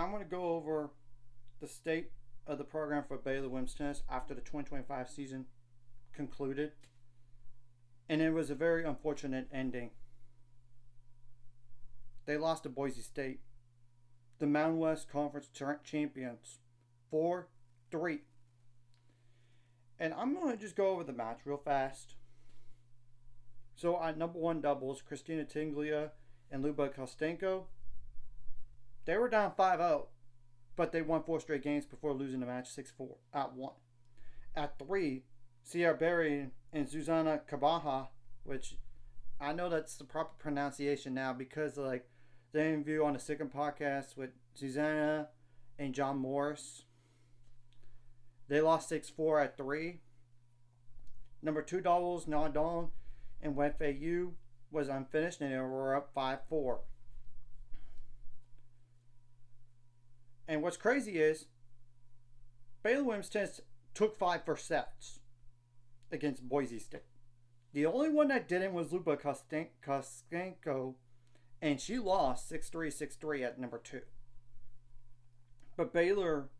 I'm going to go over the state of the program for Baylor women's tennis after the 2025 season concluded. And it was a very unfortunate ending. They lost to Boise State, the Mountain West Conference champions, 4-3. And I'm going to just go over the match real fast. So at number one doubles, Christina Tinglia and Luba Kostenko, they were down 5-0, but they won 4 straight games before losing the match 6-4 at 1. At 3, Sierra Berry and Zuzana Kabaha, which I know that's the proper pronunciation now because like the interview on the second podcast with Zuzana and John Morris. They lost 6-4 at 3. Number 2 doubles, Nadong and Wenfei Yu was unfinished and they were up 5-4. And what's crazy is Baylor women's tennis took 5 first sets against Boise State. The only one that didn't was Luba Kostenko, and she lost 6-3, 6-3 at number 2. But Baylor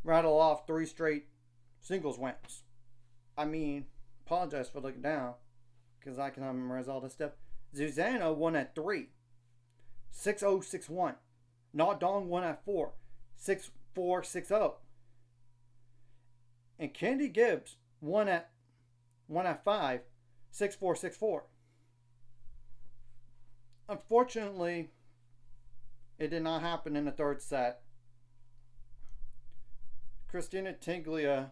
rattled off 3 straight singles wins. I mean, apologize for looking down because I cannot memorize all this stuff. Zuzana won at 3, 6-0, 6-1. Nadong won at 4, 6-4, 6-0. And Candy Gibbs won at 5, 6-4, 6-4. Unfortunately, it did not happen in the third set. Christina Tinglia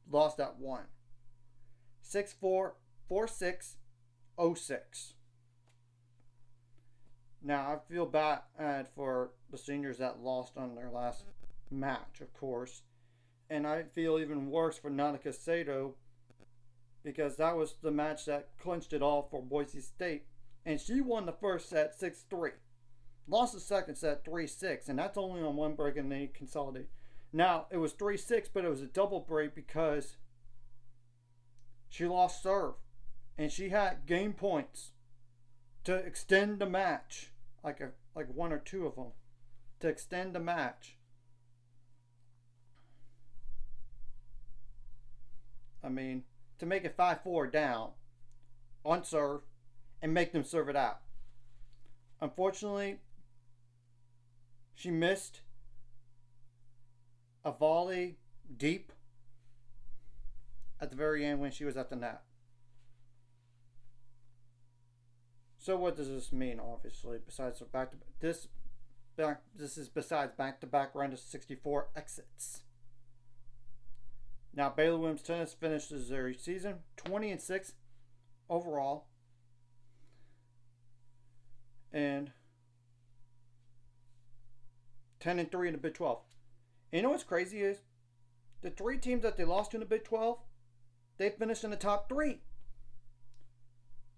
lost at 1, 6-4, 4-6, 0-6. Now, I feel bad for the seniors that lost on their last match, of course. And I feel even worse for Nanika Sato because that was the match that clinched it all for Boise State. And she won the first set 6-3. Lost the second set 3-6. And that's only on one break and they consolidated. Now, it was 3-6, but it was a double break because she lost serve. And she had game points to extend the match. Like 1 or 2 of them. To extend the match. I mean, to make it 5-4 down on serve and make them serve it out. Unfortunately, she missed a volley deep at the very end when she was at the net. So what does this mean? Obviously, besides this is besides back-to-back round of 64 exits. Now, Baylor women's tennis finishes their season 20-6 overall, and 10-3 in the Big 12. And you know what's crazy is the 3 teams that they lost to in the Big 12, they finished in the top 3.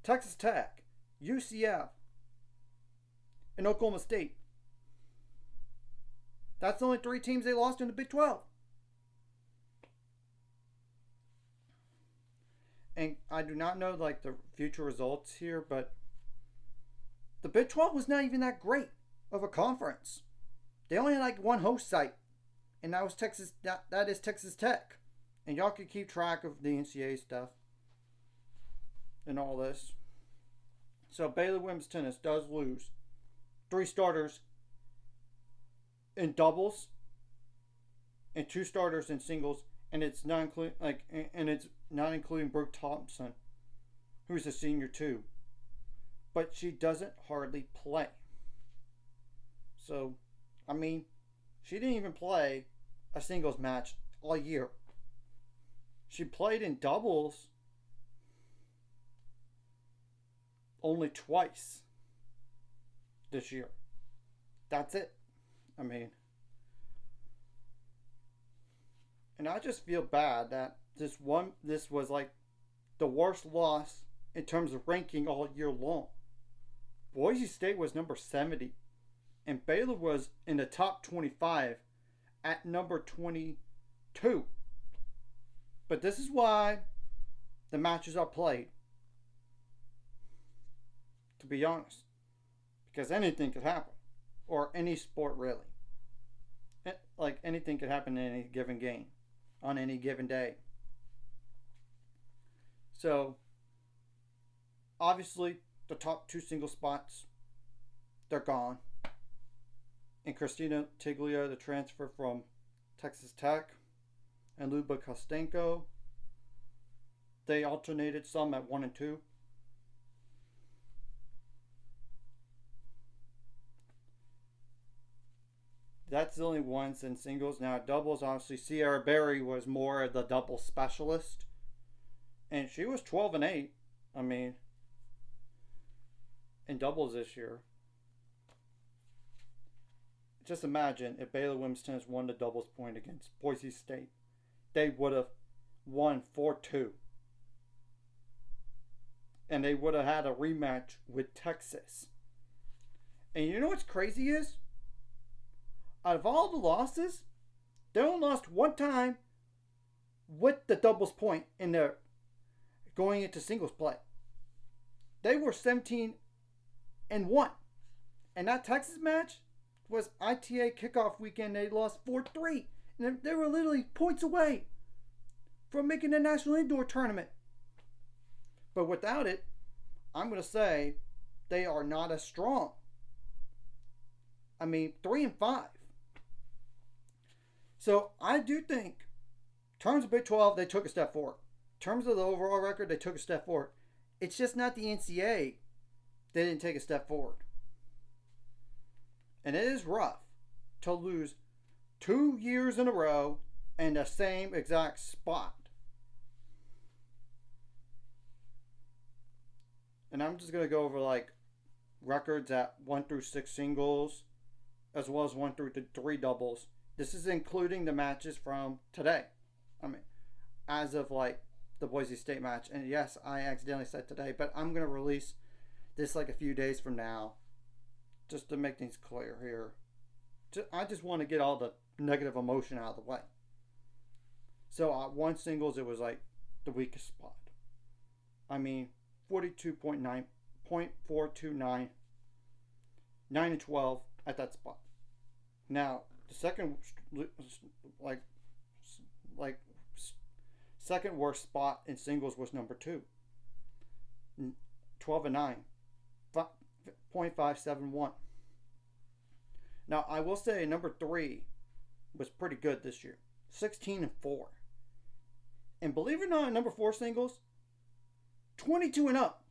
Texas Tech, UCF, and Oklahoma State. That's the only 3 teams they lost in the Big 12. And I do not know like the future results here, but the Big 12 was not even that great of a conference. They only had like 1 host site, and that was Texas. That is Texas Tech, and y'all can keep track of the NCAA stuff and all this. So Baylor women's tennis does lose 3 starters in doubles and 2 starters in singles, and it's not including Brooke Thompson, who's a senior too. But she doesn't hardly play. So, I mean, she didn't even play a singles match all year. She played in doubles only twice this year. That's it. I mean, and I just feel bad that this was like the worst loss in terms of ranking all year long. Boise State was number 70, and Baylor was in the top 25 at number 22. But this is why the matches are played. To be honest. Because anything could happen. Or any sport, really. like anything could happen in any given game, on any given day. So obviously, the top two single spots, they're gone. And Christina Tiglia, the transfer from Texas Tech, and Luba Kostenko, they alternated some at 1 and 2. That's the only ones in singles. Now, doubles, obviously, Sierra Berry was more of the double specialist. And she was 12 and 8. I mean, in doubles this year. Just imagine if Baylor women's tennis won the doubles point against Boise State. They would have won 4-2. And they would have had a rematch with Texas. And you know what's crazy is? Out of all the losses, they only lost one time with the doubles point in their going into singles play. They were 17 and 1. And that Texas match was ITA kickoff weekend. They lost 4-3. And they were literally points away from making the national indoor tournament. But without it, I'm going to say they are not as strong. I mean, 3 and 5. So I do think, in terms of Big 12, they took a step forward. In terms of the overall record, they took a step forward. It's just not the NCAA. They didn't take a step forward. And it is rough to lose 2 years in a row in the same exact spot. And I'm just going to go over like records at 1 through 6 singles, as well as 1 through 3 doubles. This is including the matches from today. I mean, as of like the Boise State match. And yes, I accidentally said today, but I'm going to release this like a few days from now, just to make things clear here. I just want to get all the negative emotion out of the way. So at 1 singles, it was like the weakest spot. I mean, 42.429, 9 and 12 at that spot. Now, the second, second worst spot in singles was number 2, 12 and 9, 0.571. Now, I will say number 3 was pretty good this year, 16 and 4. And believe it or not, number 4 singles, 22 and up.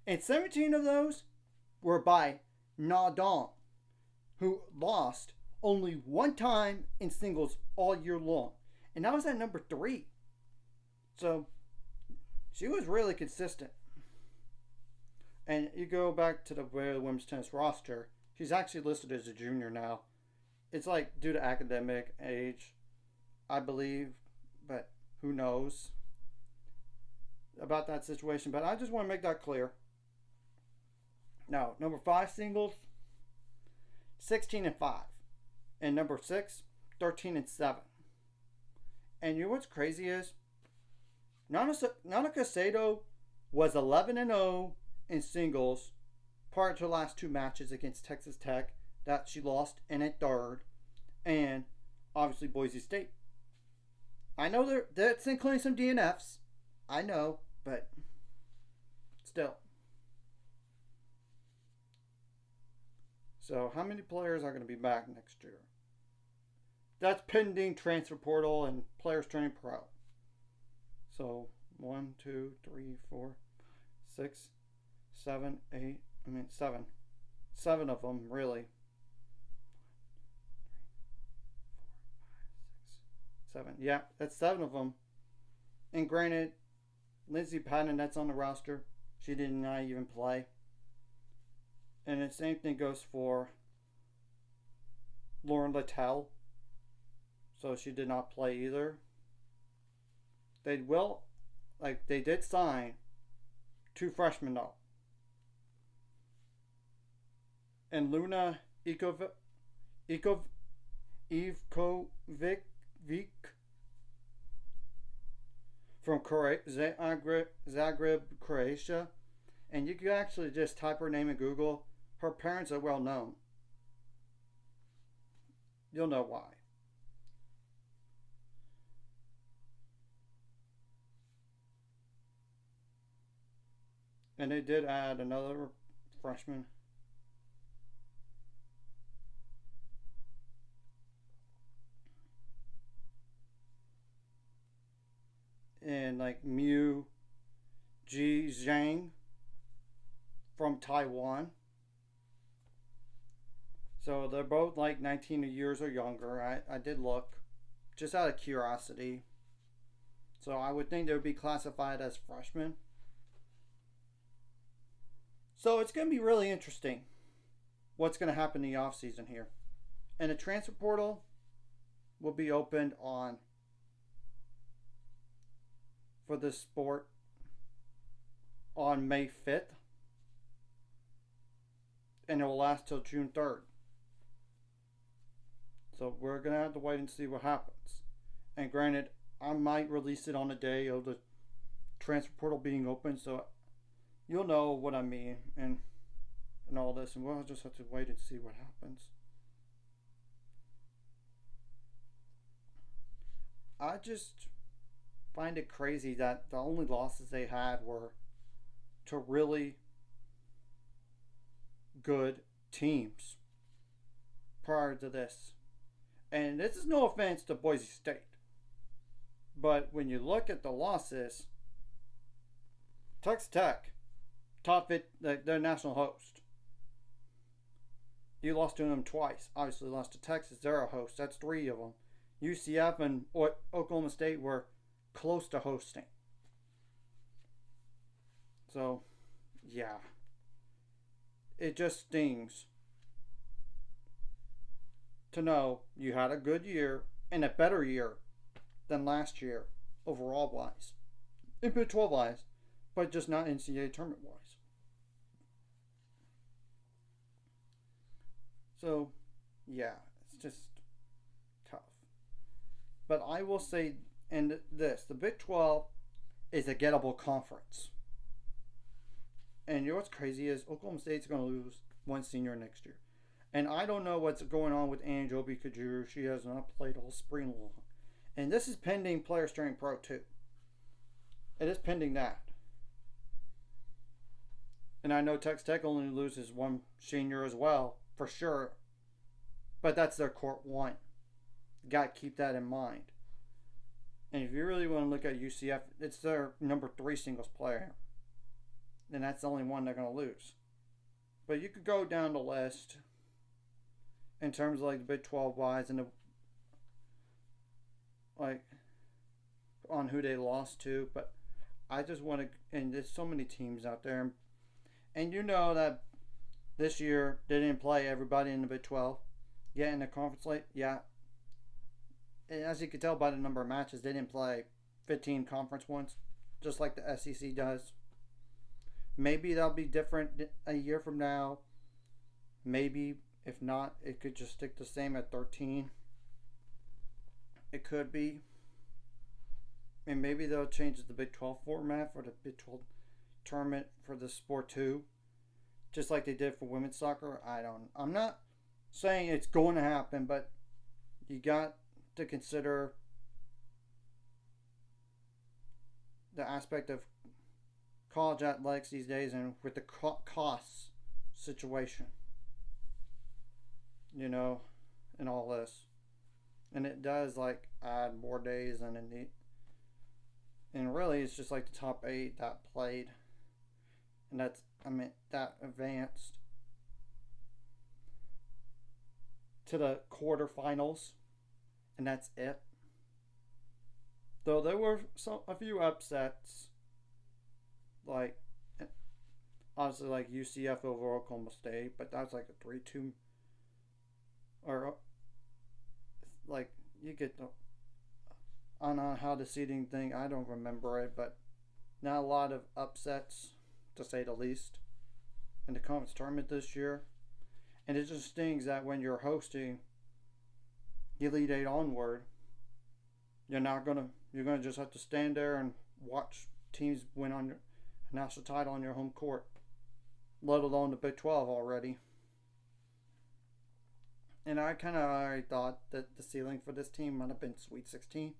And 17 of those were by Na Dong, who lost only 1 time in singles all year long. And that was at number 3. So she was really consistent. And you go back to the Baylor women's tennis roster, she's actually listed as a junior now. It's like due to academic age, I believe, but who knows about that situation. But I just want to make that clear. Now, number 5 singles, 16 and 5. And number 6, 13 and 7. And you know what's crazy is, Nanaka Sato was 11 and 0 in singles prior to the last 2 matches against Texas Tech that she lost in a third, and obviously Boise State. I know that's including some DNFs. I know, but still. So how many players are going to be back next year? That's pending transfer portal and players turning pro. So 1, 2, 3, 4, 6, 7, 8. 7. 7 of them, really. 7. Yeah, that's 7 of them. And granted, Lindsay Patton, that's on the roster. She did not even play. And the same thing goes for Lauren Littell. So she did not play either. They did sign 2 freshmen though. And Luna Ivkovic from Zagreb, Croatia. And you can actually just type her name in Google. Her parents are well known. You'll know why. And they did add another freshman. And like Mu Ji Zhang from Taiwan. So they're both like 19 years or younger. I did look just out of curiosity. So I would think they would be classified as freshmen. So it's going to be really interesting what's going to happen in the offseason here. And the transfer portal will be opened on for this sport on May 5th. And it will last till June 3rd. So we're going to have to wait and see what happens. And granted, I might release it on the day of the transfer portal being open, so you'll know what I mean and all this, and we'll just have to wait and see what happens. I just find it crazy that the only losses they had were to really good teams prior to this. And this is no offense to Boise State, but when you look at the losses, Texas Tech, top it, their national host. You lost to them twice. Obviously, lost to Texas. They're a host. That's 3 of them. UCF and Oklahoma State were close to hosting. So, yeah. It just stings to know you had a good year and a better year than last year overall wise. In Big 12 wise, but just not NCAA tournament wise. So, yeah, it's just tough. But I will say, and this, the Big 12 is a gettable conference. And you know what's crazy is Oklahoma State's going to lose one senior next year. And I don't know what's going on with Ann Joby Kajuru. She has not played all spring long. And this is pending Players Training Pro 2. It is pending that. And I know Texas Tech only loses one senior as well, for sure. But that's their court one. Got to keep that in mind. And if you really want to look at UCF, it's their number 3 singles player. And that's the only one they're going to lose. But you could go down the list in terms of like the Big 12 wise and the, like on who they lost to. But I just want to, and there's so many teams out there. And you know that this year they didn't play everybody in the Big 12. Yeah, in the conference slate, yeah. And as you can tell by the number of matches, they didn't play 15 conference ones, just like the SEC does. Maybe that'll be different a year from now. Maybe, if not, it could just stick the same at 13. It could be. And maybe they'll change the Big 12 format for the Big 12 tournament for the sport too. Just like they did for women's soccer. I'm not saying it's going to happen, but you got to consider the aspect of college athletics these days and with the costs situation, you know, and all this. And it does like add more days and and really it's just like the top 8 that played, and that's, I mean, that advanced to the quarterfinals, and that's it. Though there were a few upsets, like obviously like UCF over Oklahoma State, but that's like a 3-2, or like you get the on how the seeding thing. I don't remember it, but not a lot of upsets to say the least in the conference tournament this year. And it just stings that when you're hosting Elite 8 onward, you're gonna just have to stand there and watch teams win on your national title on your home court, let alone the Big 12 already. And I kind of already thought that the ceiling for this team might have been Sweet 16,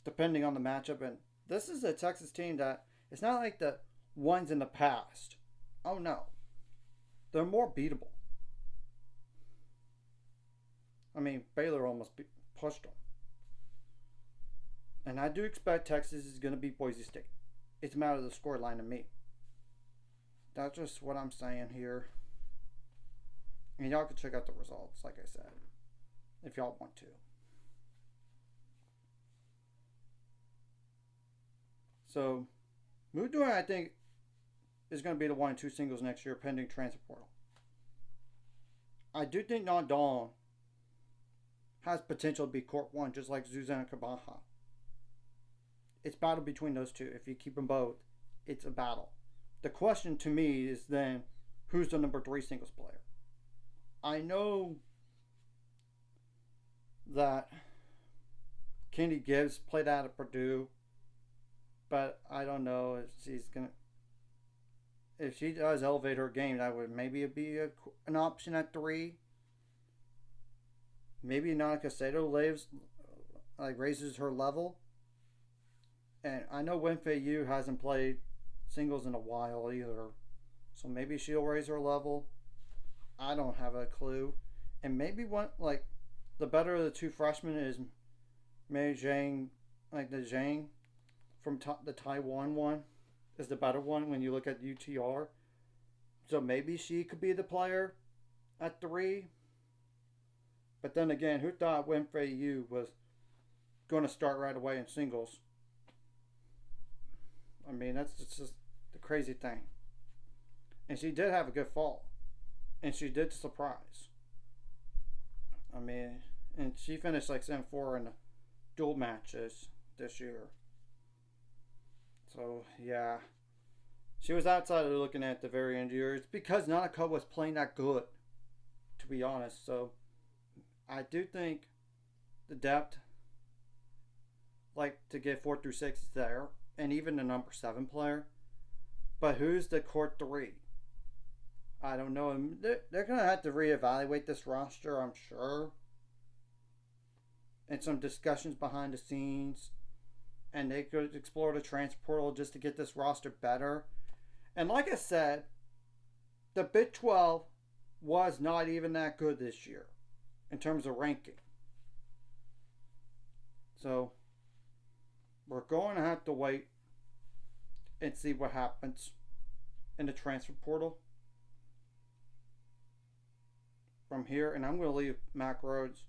depending on the matchup. And this is a Texas team that it's not like the ones in the past. Oh no, they're more beatable. I mean, Baylor almost pushed them. And I do expect Texas is going to beat Boise State. It's a matter of the scoreline to me. That's just what I'm saying here. And y'all can check out the results, like I said, if y'all want to. So, Mood Doing, I think, is going to be the 1 and 2 singles next year, pending transfer portal. I do think Non Dawn has potential to be court 1, just like Zuzana Kabaha. It's battle between those two. If you keep them both, it's a battle. The question to me is then, who's the number 3 singles player? I know that Candy Gibbs played out at Purdue, but I don't know if she's gonna. If she does elevate her game, that would maybe be an option at 3. Maybe Monica Sato raises her level. And I know Winfei Yu hasn't played singles in a while either, so maybe she'll raise her level. I don't have a clue. And maybe the better of the 2 freshmen is Mei Zhang, the Zhang from the Taiwan one is the better one when you look at UTR. So maybe she could be the player at 3. But then again, who thought Winfei Yu was going to start right away in singles? I mean, that's just the crazy thing. And she did have a good fall. And she did surprise. I mean, and she finished 7-4 in the dual matches this year. So, yeah. She was outside of looking at the very end of the year. It's because Nanako was playing that good, to be honest. So, I do think the depth, to get 4 through 6 is there. And even the number 7 player. But who's the court 3? I don't know. They're going to have to reevaluate this roster, I'm sure. And some discussions behind the scenes. And they could explore the transfer portal just to get this roster better. And like I said, the Big 12 was not even that good this year in terms of ranking. So, we're going to have to wait and see what happens in the transfer portal from here. And I'm going to leave Mac Rhodes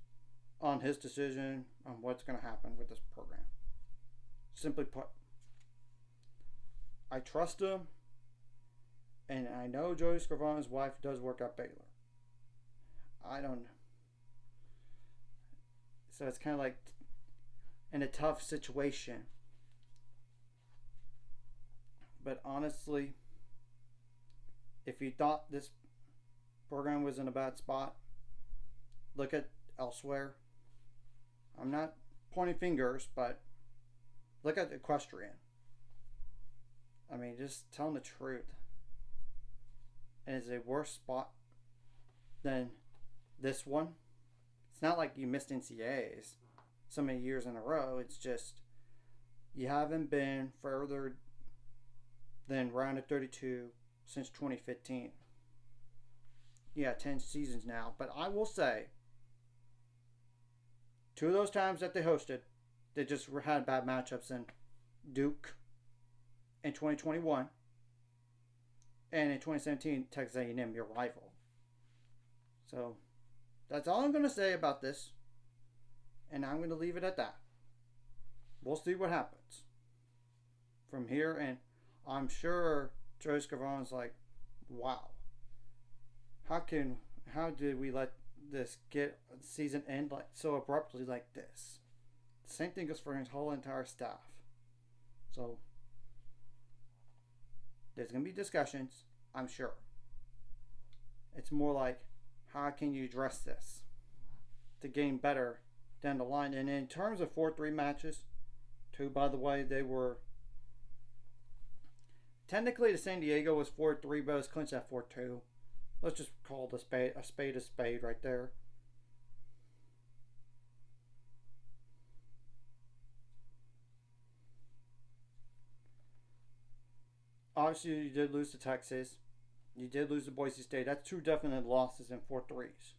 on his decision on what's going to happen with this program. Simply put, I trust him, and I know Joey Scrivano's wife does work at Baylor. I don't know. So it's kind of in a tough situation. But honestly, if you thought this program was in a bad spot, look at elsewhere. I'm not pointing fingers, but look at Equestrian. I mean, just telling the truth. And it's a worse spot than this one. It's not like you missed NCAAs so many years in a row. It's just you haven't been further than round of 32 since 2015. Yeah, 10 seasons now. But I will say, 2 of those times that they hosted, they just had bad matchups in Duke in 2021 and in 2017, Texas A&M, your rival. So that's all I'm going to say about this, and I'm going to leave it at that. We'll see what happens from here, and I'm sure Joe Scrivano's wow, how did we let this season end so abruptly like this? Same thing goes for his whole entire staff. So there's going to be discussions, I'm sure. It's more like, how can you address this to gain better down the line? And in terms of 4-3 matches, 2, by the way, they were technically the San Diego was 4-3, but it was clinched at 4-2. Let's just call a spade right there. obviously you did lose to Texas. You did lose to Boise State. That's two definite losses and 4 threes.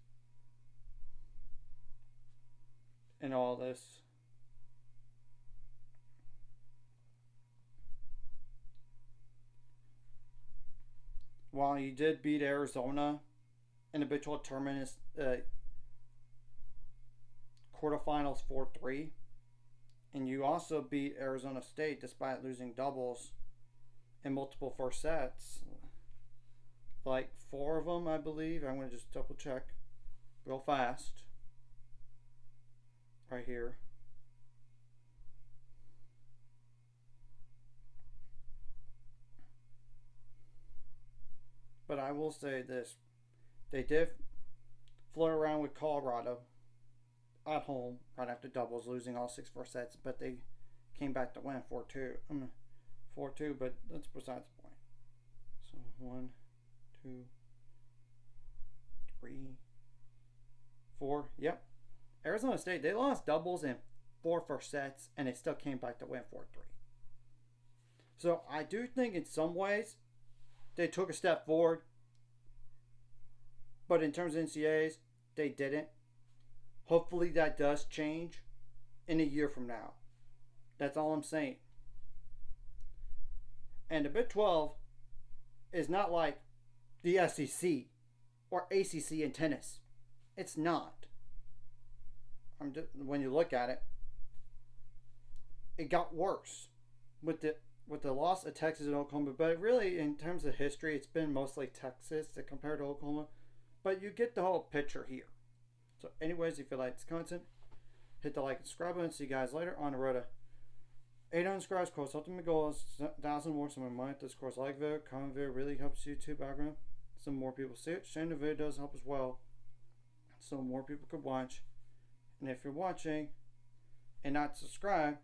In all this. While you did beat Arizona in the Big 12 tournament quarterfinals 4-3, and you also beat Arizona State despite losing doubles in multiple first sets. Like 4 of them, I believe. I'm going to just double check real fast. Right here. But I will say this. They did flirt around with Colorado at home right after doubles, losing all 6 first sets, but they came back to win 4-2. 4-2, but that's besides the point. So 1, 2, 3, 4. Yep. Arizona State, they lost doubles in 4 first sets, and they still came back to win 4-3. So I do think in some ways they took a step forward, but in terms of NCAAs, they didn't. Hopefully that does change in a year from now. That's all I'm saying. And the Big 12 is not like the SEC or ACC in tennis. It's not. When you look at it, it got worse with the loss of Texas and Oklahoma. But really, in terms of history, it's been mostly Texas compared to Oklahoma. But you get the whole picture here. So anyways, if you like this content, hit the like and subscribe button. See you guys later on the road to 800 subscribers. Of course, ultimate goal is 1,000 more. So my mind, this course, like video, comment video really helps YouTube algorithm. So more people see it. Sharing the video does help as well. So more people could watch. And if you're watching and not subscribed,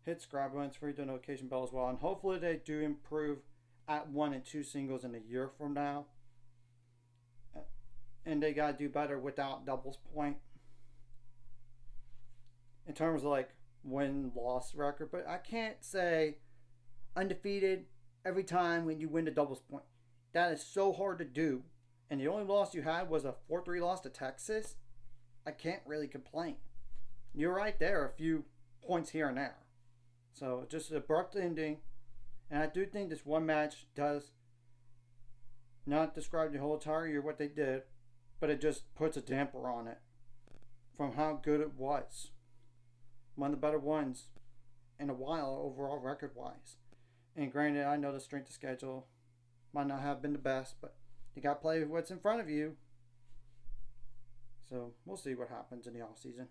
hit subscribe button for the notification bell as well. And hopefully they do improve at 1 and 2 singles in a year from now. And they got to do better without doubles point. In terms of like win-loss record. But I can't say undefeated every time when you win the doubles point. That is so hard to do. And the only loss you had was a 4-3 loss to Texas. I can't really complain. You're right there, a few points here and there. So just an abrupt ending. And I do think this one match does not describe the whole entire year what they did, but it just puts a damper on it from how good it was. One of the better ones in a while overall record-wise. And granted, I know the strength of schedule might not have been the best, but you got to play with what's in front of you. So we'll see what happens in the off season.